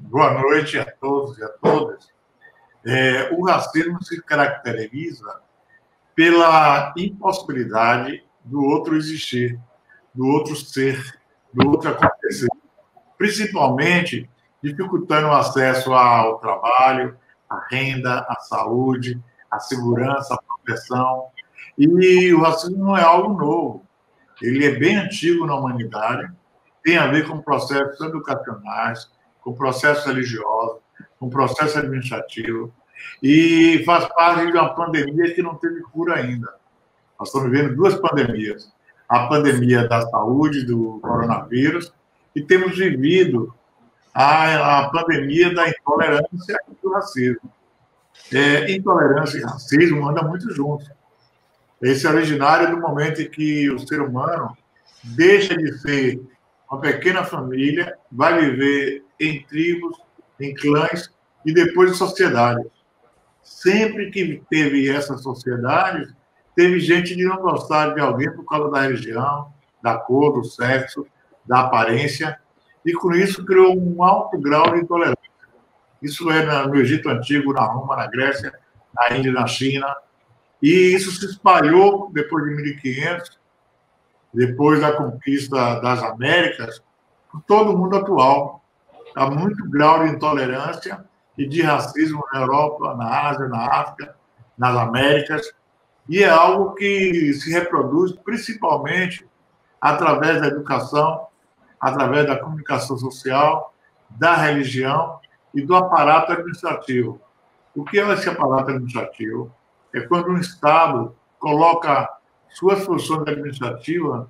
Boa noite a todos e a todas. O racismo se caracteriza pela impossibilidade do outro existir, do outro ser, do outro acontecer, principalmente dificultando o acesso ao trabalho, à renda, à saúde, à segurança, à proteção. E o racismo não é algo novo, ele é bem antigo na humanidade, tem a ver com processos educacionais, com processos religiosos, com processo administrativo, e faz parte de uma pandemia que não teve cura ainda. Nós estamos vivendo duas pandemias. A pandemia da saúde, do coronavírus, e temos vivido a pandemia da intolerância e do racismo. Intolerância e racismo andam muito juntos. Esse é originário do momento em que o ser humano deixa de ser uma pequena família, vai viver em tribos, em clãs e depois em sociedades. Sempre que teve essas sociedades, teve gente de não gostar de alguém por causa da religião, da cor, do sexo, da aparência, e com isso criou um alto grau de intolerância. Isso é no Egito Antigo, na Roma, na Grécia, na Índia, na China, e isso se espalhou depois de 1500, depois da conquista das Américas, por todo o mundo atual. Há muito grau de intolerância e de racismo na Europa, na Ásia, na África, nas Américas, e é algo que se reproduz principalmente através da educação, através da comunicação social, da religião e do aparato administrativo. O que é esse aparato administrativo? É quando um Estado coloca suas funções administrativas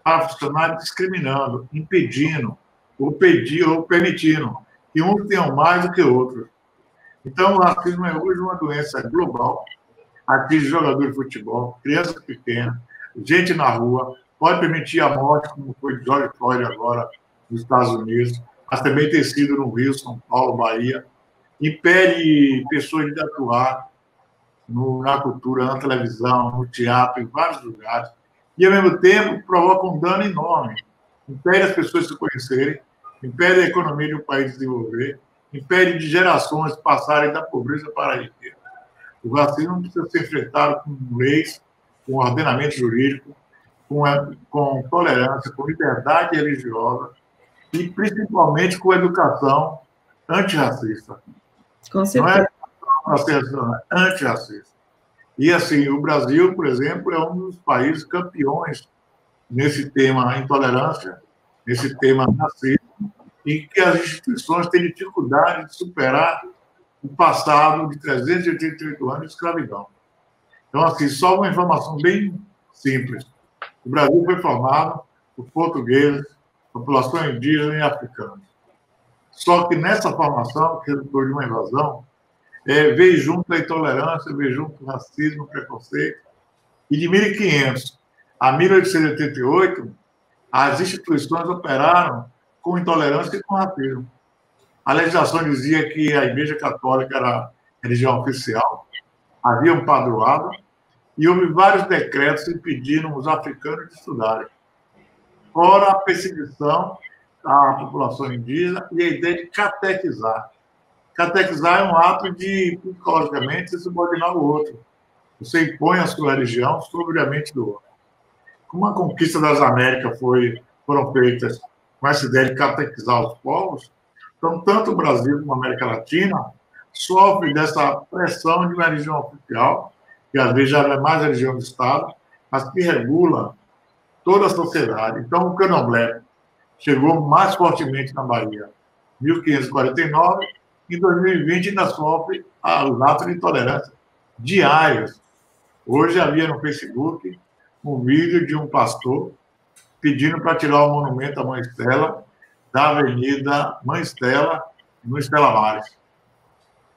para funcionar discriminando, impedindo, ou permitindo que uns tenham mais do que outros. Então, o racismo é hoje uma doença global, atinge jogador de futebol, crianças pequenas, gente na rua, pode permitir a morte, como foi de George Floyd agora nos Estados Unidos, mas também tem sido no Rio, São Paulo, Bahia, impede pessoas de atuar na cultura, na televisão, no teatro, em vários lugares, e, ao mesmo tempo, provoca um dano enorme. Impede as pessoas se conhecerem, impede a economia de um país desenvolver, impede de gerações passarem da pobreza para a riqueza. O racismo precisa ser enfrentado com leis, com ordenamento jurídico, com tolerância, com liberdade religiosa e, principalmente, com educação antirracista. Com certeza. Não é antirracista. E, assim, o Brasil, por exemplo, é um dos países campeões nesse tema intolerância, nesse tema racismo, e que as instituições têm dificuldade de superar o passado de 388 anos de escravidão. Então, assim, só uma informação bem simples. O Brasil foi formado por portugueses, população indígena e africana. Só que nessa formação, que resultou de uma invasão, veio junto a intolerância, veio junto o racismo, o preconceito. E de 1500 a 1888, as instituições operaram com intolerância e com racismo. A legislação dizia que a Igreja Católica era a religião oficial, havia um padroado, e houve vários decretos impedindo os africanos de estudarem. Fora a perseguição à população indígena e a ideia de catequizar. Catequizar é um ato de, psicologicamente, se subordinar o outro. Você impõe a sua religião sobre a mente do outro. Como a conquista das Américas foram feitas com essa ideia de catequizar os povos, então, tanto o Brasil como a América Latina sofrem dessa pressão de uma religião oficial, que às vezes já não é mais a religião do Estado, mas que regula toda a sociedade. Então, o candomblé chegou mais fortemente na Bahia em 1549, em 2020 ainda sofre os atos de intolerância diários. Hoje havia no Facebook um vídeo de um pastor pedindo para tirar o monumento à Mãe Estela da Avenida Mãe Estela, no Estela Maris.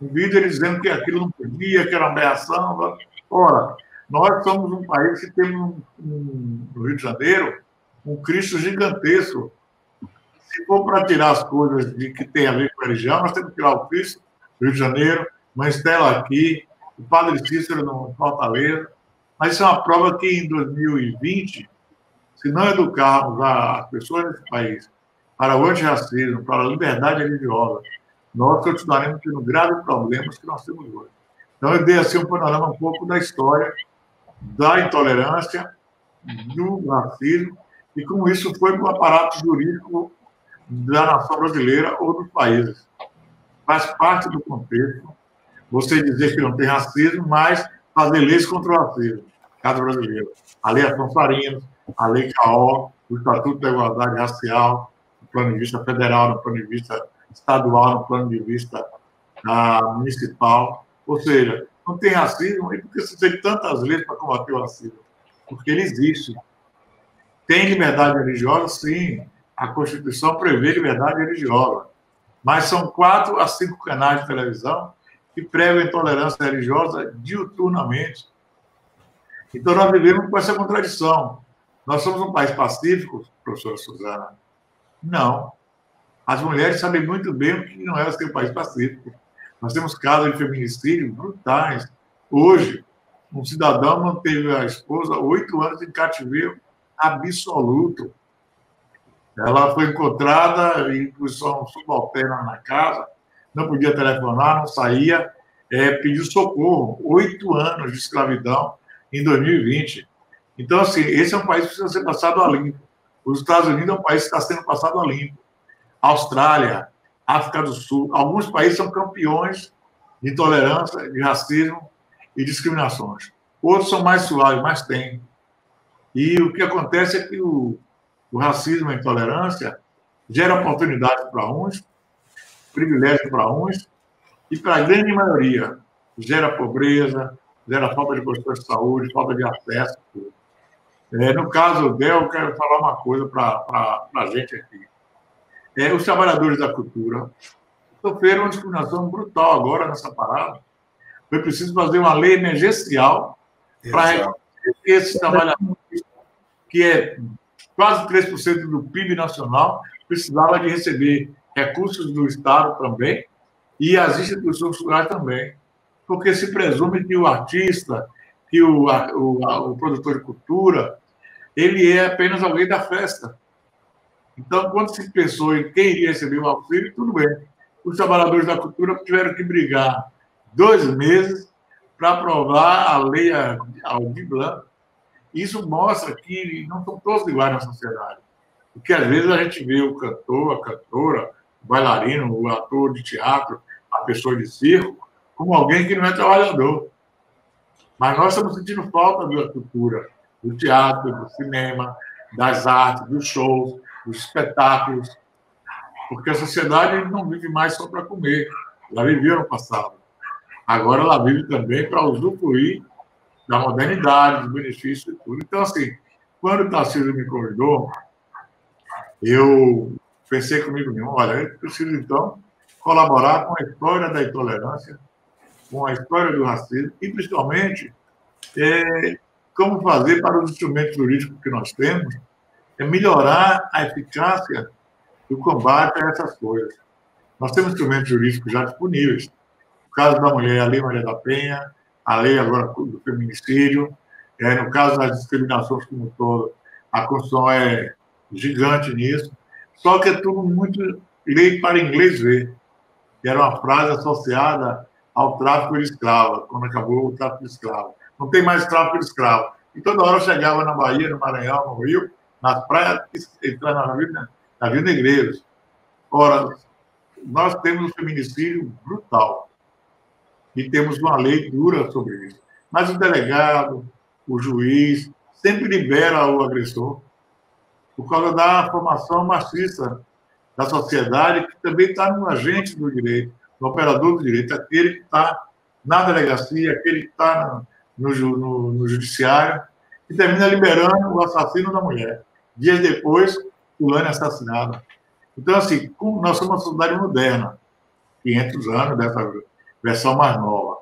Um vídeo ele dizendo que aquilo não podia, que era uma aberração. Ora, nós somos um país que temos, no Rio de Janeiro, um Cristo gigantesco. Se for para tirar as coisas que tem a ver com a religião, nós temos que tirar o Cristo do Rio de Janeiro, Mãe Estela aqui, o Padre Cícero no Fortaleza. Mas isso é uma prova que em 2020, se não educarmos as pessoas nesse país para o antirracismo, para a liberdade religiosa, nós continuaremos tendo graves problemas que nós temos hoje. Então, eu dei assim um panorama um pouco da história da intolerância, do racismo, e como isso foi para o aparato jurídico da nação brasileira ou dos países. Faz parte do contexto você dizer que não tem racismo, mas fazer leis contra o racismo, caso brasileiro. A Lei Afonso Farinas, a Lei CAO, o Estatuto da Igualdade Racial, do plano de vista federal, do plano de vista estadual, do plano de vista municipal. Ou seja, não tem racismo, e por que se tem tantas leis para combater o racismo? Porque ele existe. Tem liberdade religiosa? Sim. A Constituição prevê liberdade religiosa. Mas são 4 a 5 canais de televisão que pregam intolerância religiosa diuturnamente. Então, nós vivemos com essa contradição. Nós somos um país pacífico, professora Suzana? Não. As mulheres sabem muito bem o que não é ser um país pacífico. Nós temos casos de feminicídio brutais. Hoje, um cidadão manteve a esposa 8 anos em cativeiro absoluto. Ela foi encontrada em posição subalterna na casa, não podia telefonar, não saía, pediu socorro. 8 anos de escravidão em 2020. Então, assim, esse é um país que precisa ser passado a limpo. Os Estados Unidos é um país que está sendo passado a limpo. Austrália, África do Sul, alguns países são campeões de intolerância, de racismo e discriminações. Outros são mais suaves, mas tem. E o que acontece é que o racismo e a intolerância gera oportunidades para uns, privilégio para uns, e para a grande maioria gera pobreza, gera falta de condições de saúde, falta de acesso. No caso dela, eu quero falar uma coisa para a gente aqui. Os trabalhadores da cultura sofreram uma discriminação brutal agora nessa parada. Foi preciso fazer uma lei emergencial para reconhecer esses trabalhadores, que é quase 3% do PIB nacional, precisava de receber recursos do Estado também e as instituições culturais também, porque se presume que o artista, que o produtor de cultura, ele é apenas alguém da festa. Então, quando se pensou em quem iria receber o auxílio, tudo bem. Os trabalhadores da cultura tiveram que brigar 2 meses para aprovar a lei Aldir Blanc. Isso mostra que não são todos iguais na sociedade. Porque, às vezes, a gente vê o cantor, a cantora, o bailarino, o ator de teatro, a pessoa de circo, como alguém que não é trabalhador. Mas nós estamos sentindo falta da cultura, do teatro, do cinema, das artes, dos shows, dos espetáculos, porque a sociedade não vive mais só para comer. Ela viveu no passado. Agora ela vive também para usufruir da modernidade, dos benefícios e tudo. Então, assim, quando o Tarcísio me convidou, eu pensei comigo mesmo, olha, eu preciso, então, colaborar com a história da intolerância, com a história do racismo, e, principalmente, como fazer para os instrumentos jurídicos que nós temos, melhorar a eficácia do combate a essas coisas. Nós temos instrumentos jurídicos já disponíveis. No caso da mulher, a Lei Maria da Penha, a lei agora do feminicídio, no caso das discriminações como um todo, a Constituição é gigante nisso, só que é tudo muito lei para inglês ver, que era uma frase associada ao tráfico de escravos, quando acabou o tráfico de escravos. Não tem mais tráfico de escravos. E toda hora eu chegava na Bahia, no Maranhão, no Rio, nas praias, entrar na Vila Negreiros. Ora, nós temos um feminicídio brutal e temos uma lei dura sobre isso. Mas o delegado, o juiz, sempre libera o agressor por causa da formação machista da sociedade, que também está no agente do direito, no operador do direito, aquele que está na delegacia, aquele que está no judiciário, e termina liberando o assassino da mulher. Dias depois, fulano é assassinado. Então, assim, nós somos uma sociedade moderna, 500 anos dessa versão mais nova.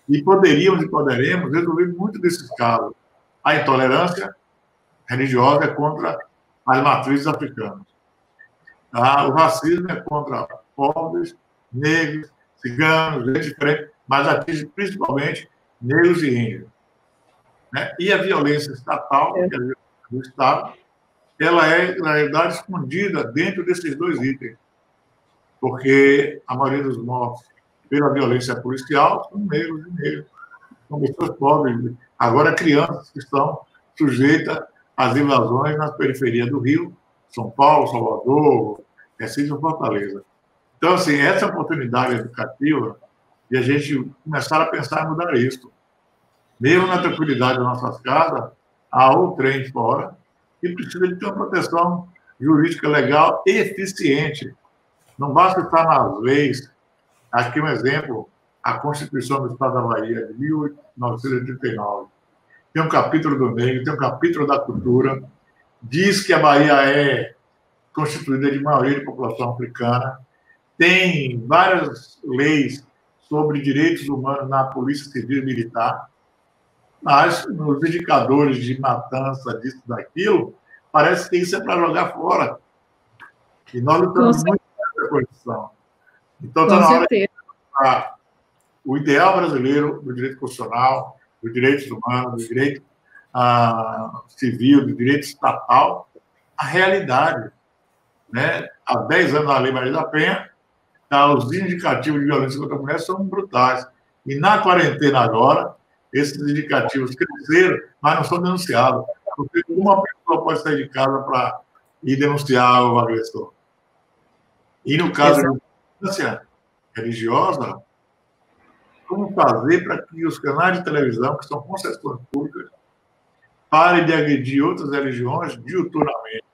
E poderíamos e poderemos resolver muito desses casos. A intolerância religiosa é contra as matrizes africanas. O racismo é contra pobres, negros, ciganos, gente diferente, mas atinge principalmente negros e índios. E a violência estatal, que é do Estado, ela é, na realidade, escondida dentro desses dois itens, porque a maioria dos mortos pela violência policial são negros e negros, são pessoas pobres. Agora, crianças que estão sujeitas às invasões nas periferias do Rio, São Paulo, Salvador, Recife e Fortaleza. Então, assim, essa oportunidade educativa de a gente começar a pensar em mudar isso. Mesmo na tranquilidade das nossas casas, há o trem fora que precisa de ter uma proteção jurídica legal eficiente. Não basta estar nas leis. Aqui um exemplo, a Constituição do Estado da Bahia, de 1989. Tem um capítulo do negro, tem um capítulo da cultura, diz que a Bahia é constituída de maioria de população africana, tem várias leis sobre direitos humanos na Polícia Civil e Militar, mas nos indicadores de matança, disso, daquilo, parece que isso é para jogar fora. E nós lutamos muito nessa condição. Então, está na hora de o ideal brasileiro do direito constitucional, dos direitos humanos, do direito civil, do direito estatal, a realidade. Né? Há 10 anos, na Lei Maria da Penha, os indicativos de violência contra a mulher são brutais. E na quarentena agora, esses indicativos cresceram, mas não são denunciados. Porque uma pessoa pode sair de casa para ir denunciar o agressor. E no caso de violência religiosa, como fazer para que os canais de televisão, que são concessões públicas, parem de agredir outras religiões diuturnamente?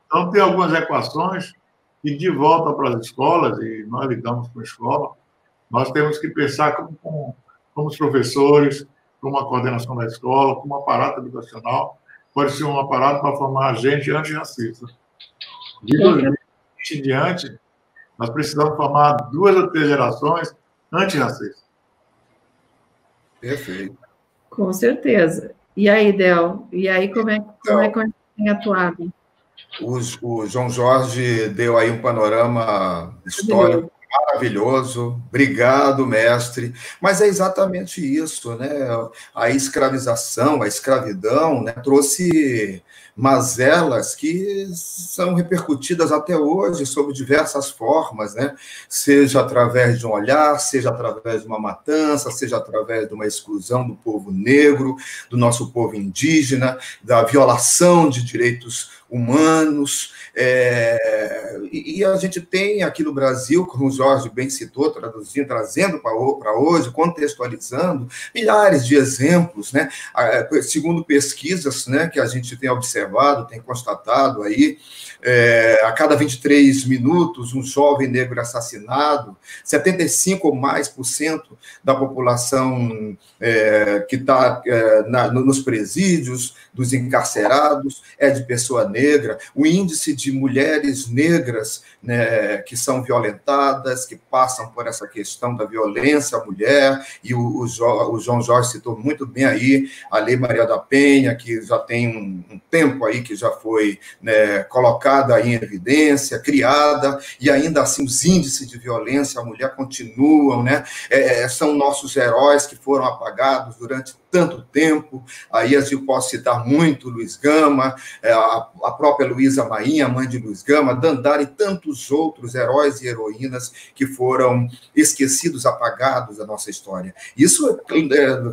Então, tem algumas equações que, de volta para as escolas, e nós lidamos com a escola, nós temos que pensar como os professores, como a coordenação da escola, como um aparato educacional, pode ser um aparato para formar agente antirracista. De 2020 em diante, nós precisamos formar 2 ou 3 gerações antirracistas. Perfeito. Com certeza. E aí, Del? E aí, como é que a gente tem atuado? O João Jorge deu aí um panorama histórico maravilhoso. Obrigado, mestre. Mas é exatamente isso, né? A escravização, a escravidão, né, trouxe mazelas que são repercutidas até hoje sob diversas formas, né? Seja através de um olhar, seja através de uma matança, seja através de uma exclusão do povo negro, do nosso povo indígena, da violação de direitos humanos, e a gente tem aqui no Brasil, como o Jorge bem citou, traduzindo, trazendo para hoje, contextualizando, milhares de exemplos, né? Segundo pesquisas, né, que a gente tem observado, tem constatado aí, a cada 23 minutos, um jovem negro é assassinado, 75% ou mais da população que está nos presídios, dos encarcerados, é de pessoa negra. O índice de mulheres negras, né, que são violentadas, que passam por essa questão da violência à mulher, e o João Jorge citou muito bem aí a Lei Maria da Penha, que já tem um tempo aí que já foi, né, colocada em evidência, criada, e ainda assim os índices de violência à mulher continuam, né? São nossos heróis que foram apagados durante tanto tempo. Aí eu posso citar muito Luiz Gama, a própria Luísa Mainha, mãe de Luiz Gama, Dandara e tantos outros heróis e heroínas que foram esquecidos, apagados da nossa história. Isso,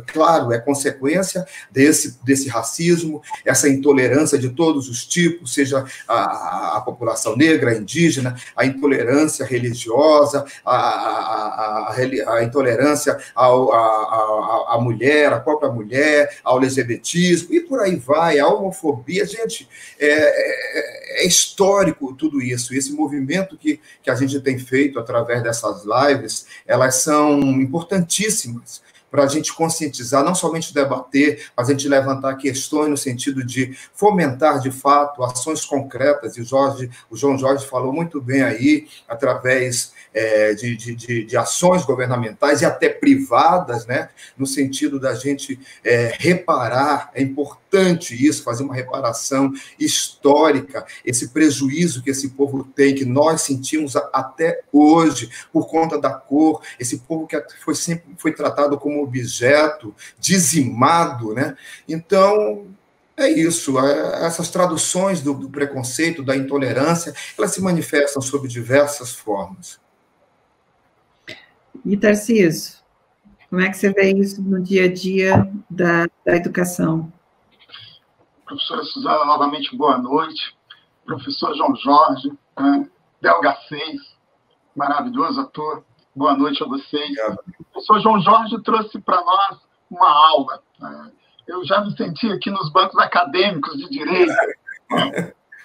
claro, é consequência desse racismo, essa intolerância de todos os tipos, seja a população negra, a indígena, a intolerância religiosa, a intolerância à mulher, à própria mulher, ao LGBTismo, e por aí vai, a homofobia. Gente, é histórico tudo isso. Esse movimento que a gente tem feito através dessas lives, elas são importantíssimas para a gente conscientizar, não somente debater, mas a gente levantar questões no sentido de fomentar, de fato, ações concretas, e o João Jorge falou muito bem aí, através de ações governamentais e até privadas, né, no sentido da gente reparar, é importante isso, fazer uma reparação histórica, esse prejuízo que esse povo tem, que nós sentimos até hoje, por conta da cor, esse povo que sempre foi tratado como objeto, dizimado, né? Então, É isso, essas traduções do preconceito, da intolerância, elas se manifestam sob diversas formas. E, Tarcísio, como é que você vê isso no dia a dia da educação? Professora Suzana, novamente, boa noite. Professor João Jorge, Delga 6, maravilhoso ator, boa noite a vocês. O professor João Jorge trouxe para nós uma aula. Eu já me senti aqui nos bancos acadêmicos de direito,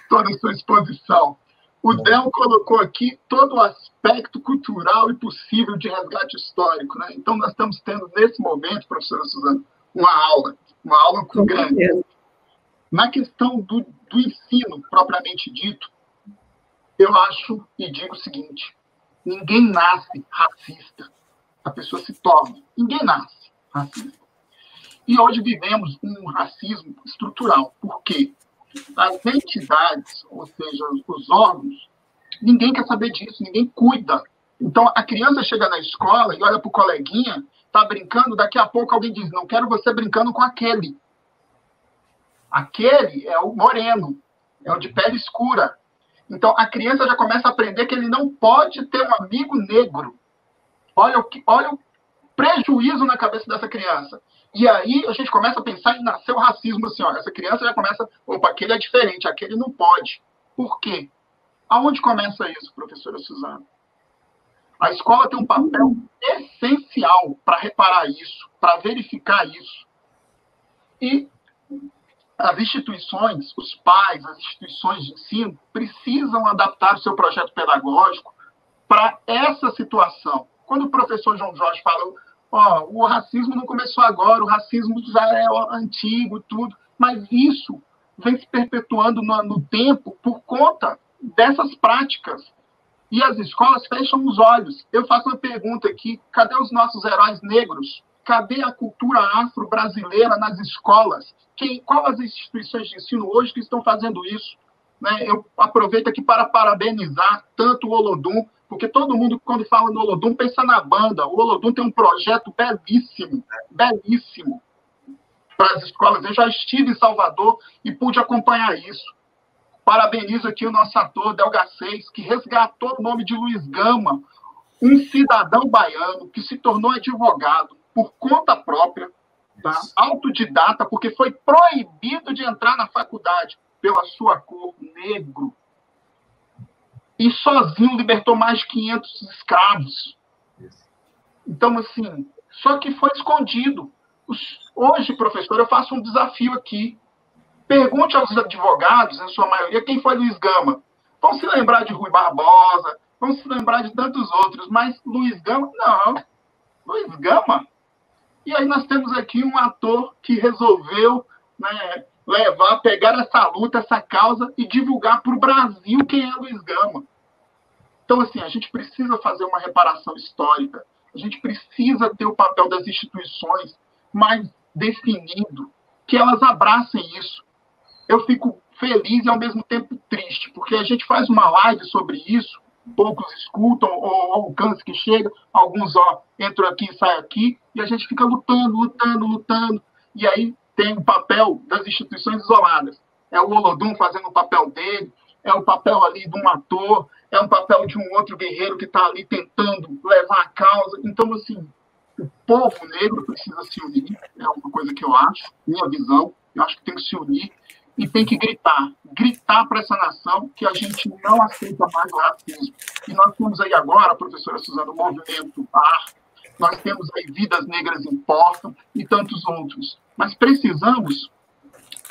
toda a sua exposição. O Del colocou aqui todo o aspecto cultural e possível de resgate histórico, né? Então, nós estamos tendo, nesse momento, professora Suzana, uma aula com grande. Na questão do ensino, propriamente dito, eu acho e digo o seguinte: ninguém nasce racista, a pessoa se torna. Ninguém nasce racista. E hoje vivemos um racismo estrutural. Por quê? As entidades, ou seja, os órgãos, ninguém quer saber disso, ninguém cuida. Então, a criança chega na escola e olha para o coleguinha, está brincando, daqui a pouco alguém diz, não quero você brincando com aquele. Aquele é o moreno, é o de pele escura. Então, a criança já começa a aprender que ele não pode ter um amigo negro. Olha o prejuízo na cabeça dessa criança. E aí a gente começa a pensar em nascer o racismo assim, ó, essa criança já começa, opa, aquele é diferente, aquele não pode. Por quê? Aonde começa isso, professora Suzana? A escola tem um papel essencial para reparar isso, para verificar isso. E as instituições, os pais, as instituições de ensino, precisam adaptar o seu projeto pedagógico para essa situação. Quando o professor João Jorge falou, o racismo não começou agora, o racismo já é antigo, tudo, mas isso vem se perpetuando no tempo por conta dessas práticas. E as escolas fecham os olhos. Eu faço uma pergunta aqui, cadê os nossos heróis negros? Cadê a cultura afro-brasileira nas escolas? Qual as instituições de ensino hoje que estão fazendo isso? Né? Eu aproveito aqui para parabenizar tanto o Olodum, porque todo mundo, quando fala no Olodum, pensa na banda. O Olodum tem um projeto belíssimo, belíssimo, para as escolas. Eu já estive em Salvador e pude acompanhar isso. Parabenizo aqui o nosso ator, Delga 6, que resgatou o nome de Luiz Gama, um cidadão baiano que se tornou advogado por conta própria, tá? Autodidata, porque foi proibido de entrar na faculdade pela sua cor, negro. E sozinho libertou mais de 500 escravos. Então, assim, só que foi escondido. Hoje, professor, eu faço um desafio aqui. Pergunte aos advogados, em sua maioria, quem foi Luiz Gama. Vão se lembrar de Rui Barbosa, vão se lembrar de tantos outros, mas Luiz Gama, não. Luiz Gama. E aí nós temos aqui um ator que resolveu, né, pegar essa luta, essa causa e divulgar para o Brasil quem é Luiz Gama. Então, assim, a gente precisa fazer uma reparação histórica, a gente precisa ter o papel das instituições mais definido, que elas abracem isso. Eu fico feliz e, ao mesmo tempo, triste, porque a gente faz uma live sobre isso, poucos escutam, ou alcance que chega, alguns entram aqui e saem aqui, e a gente fica lutando, e aí tem o papel das instituições isoladas. É o Olodum fazendo o papel dele, é o papel ali de um ator, é um papel de um outro guerreiro que está ali tentando levar a causa. Então, assim, o povo negro precisa se unir, é uma coisa que eu acho, minha visão, eu acho que tem que se unir e tem que gritar para essa nação que a gente não aceita mais o racismo. E nós temos aí agora, professora Suzana, o movimento AR, nós temos aí Vidas Negras Importam e tantos outros. Mas precisamos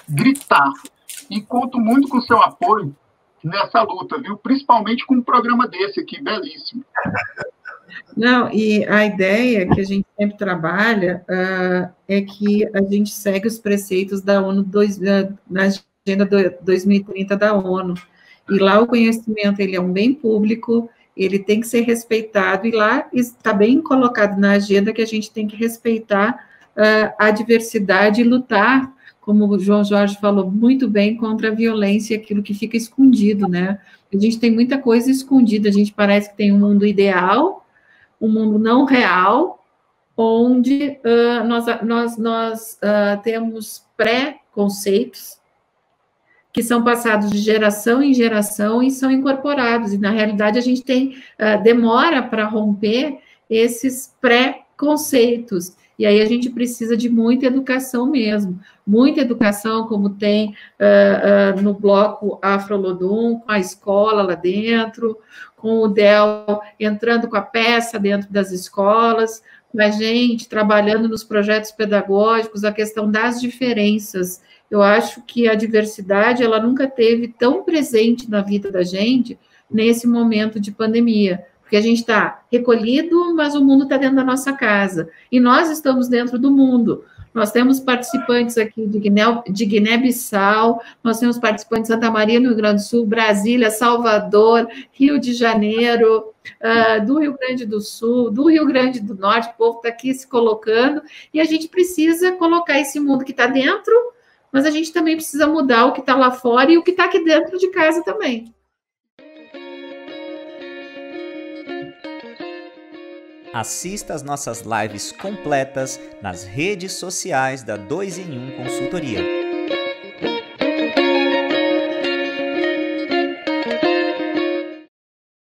gritar. E conto muito com o seu apoio nessa luta, viu? Principalmente com um programa desse aqui, belíssimo. Não, e a ideia que a gente sempre trabalha é que a gente segue os preceitos da ONU, na Agenda 2030 da ONU. E lá o conhecimento ele é um bem público, ele tem que ser respeitado, e lá está bem colocado na agenda que a gente tem que respeitar a diversidade e lutar, como o João Jorge falou muito bem, contra a violência, aquilo que fica escondido, né? A gente tem muita coisa escondida, a gente parece que tem um mundo ideal, um mundo não real, onde nós temos pré-conceitos que são passados de geração em geração e são incorporados. E, na realidade, a gente tem demora para romper esses pré-conceitos. E aí a gente precisa de muita educação mesmo. Muita educação, como tem no bloco Afrolodum, com a escola lá dentro, com o DEL entrando com a peça dentro das escolas, com a gente trabalhando nos projetos pedagógicos, a questão das diferenças. Eu acho que a diversidade, ela nunca teve tão presente na vida da gente nesse momento de pandemia, porque a gente está recolhido, mas o mundo está dentro da nossa casa, e nós estamos dentro do mundo. Nós temos participantes aqui de Guiné-Bissau, nós temos participantes de Santa Maria, no Rio Grande do Sul, Brasília, Salvador, Rio de Janeiro, do Rio Grande do Sul, do Rio Grande do Norte, o povo está aqui se colocando, e a gente precisa colocar esse mundo que está dentro, mas a gente também precisa mudar o que está lá fora e o que está aqui dentro de casa também. Assista às nossas lives completas nas redes sociais da 2 em 1 Consultoria.